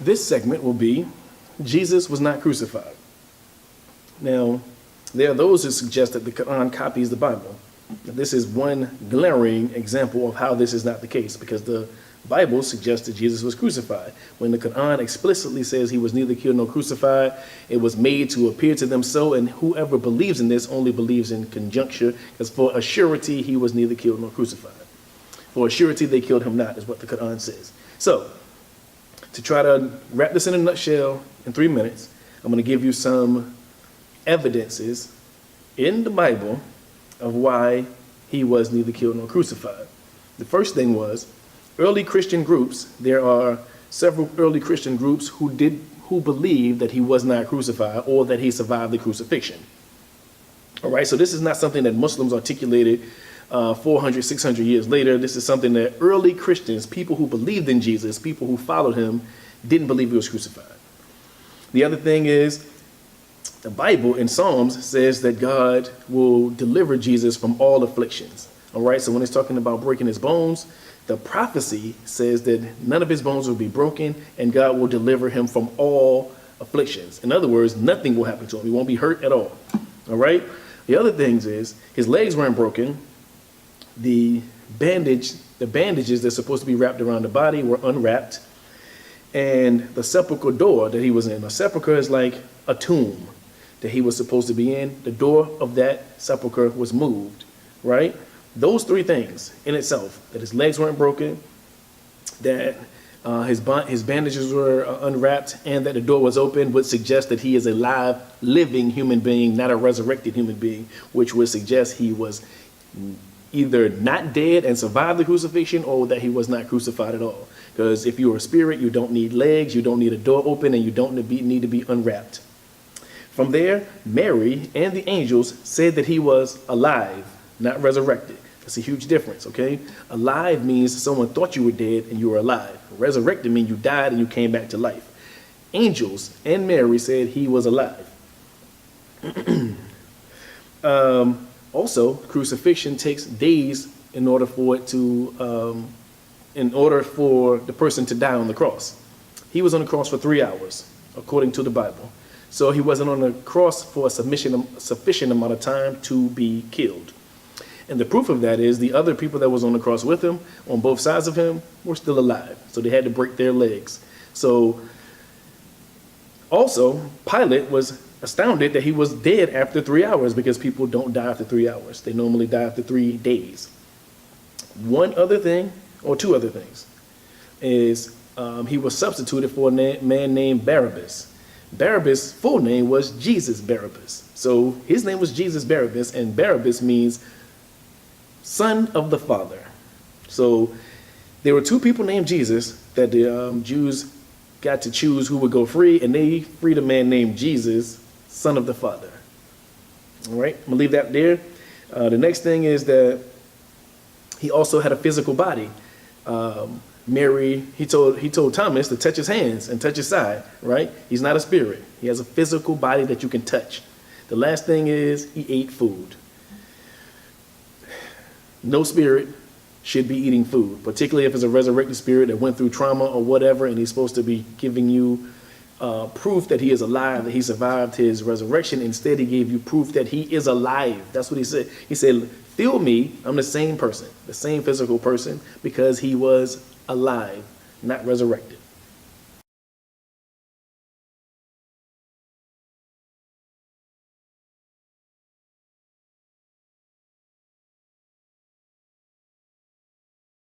This segment will be Jesus was not crucified. Now, there are those who suggest that the Quran copies the Bible. This is one glaring example of how this is not the case, because the Bible suggests that Jesus was crucified. When the Quran explicitly says he was neither killed nor crucified, it was made to appear to them so, and whoever believes in this only believes in conjuncture, because for a surety he was neither killed nor crucified. For a surety they killed him not, is what the Quran says. So, to try to wrap this in a nutshell in 3 minutes, I'm going to give you some evidences in the Bible of why he was neither killed nor crucified. The first thing was early Christian groups. There are several early Christian groups who believed that he was not crucified or that he survived the crucifixion. All right, so this is not something that Muslims articulated 400, 600 years later. This is something that early Christians, people who believed in Jesus, people who followed him, didn't believe he was crucified. The other thing is, the Bible in Psalms says that God will deliver Jesus from all afflictions. All right, so when it's talking about breaking his bones, the prophecy says that none of his bones will be broken and God will deliver him from all afflictions. In other words, nothing will happen to him. He won't be hurt at all. All right. The other things is his legs weren't broken. The bandages that's supposed to be wrapped around the body were unwrapped. And the sepulchre door that he was in, a sepulchre is like a tomb that he was supposed to be in. The door of that sepulchre was moved, right? Those three things in itself, that his legs weren't broken, that his bandages were unwrapped, and that the door was open, would suggest that he is a live, living human being, not a resurrected human being, which would suggest he was either not dead and survived the crucifixion, or that he was not crucified at all. Because if you're a spirit, you don't need legs, you don't need a door open, and you don't need to be unwrapped. From there, Mary and the angels said that he was alive, not resurrected. That's a huge difference, okay? Alive means someone thought you were dead and you were alive. Resurrected means you died and you came back to life. Angels and Mary said he was alive. Also, crucifixion takes days in order for the person to die on the cross. He was on the cross for 3 hours, according to the Bible. So he wasn't on the cross for a sufficient amount of time to be killed. And the proof of that is the other people that was on the cross with him, on both sides of him, were still alive. So they had to break their legs. So also, Pilate was astounded that he was dead after 3 hours, because people don't die after 3 hours. They normally die after 3 days. One other thing, or two other things, is he was substituted for a man named Barabbas. Barabbas' full name was Jesus Barabbas. So his name was Jesus Barabbas, and Barabbas means son of the Father. So there were two people named Jesus that the Jews got to choose who would go free, and they freed a man named Jesus, son of the Father. All right, I'm gonna leave that there. The next thing is that he also had a physical body. Mary, he told Thomas to touch his hands and touch his side, right? He's not a spirit. He has a physical body that you can touch. The last thing is he ate food. No spirit should be eating food, particularly if it's a resurrected spirit that went through trauma or whatever, and he's supposed to be giving you proof that he is alive, that he survived his resurrection. Instead, he gave you proof that he is alive. That's what he said. He said, feel me, I'm the same person, the same physical person, because he was alive, not resurrected.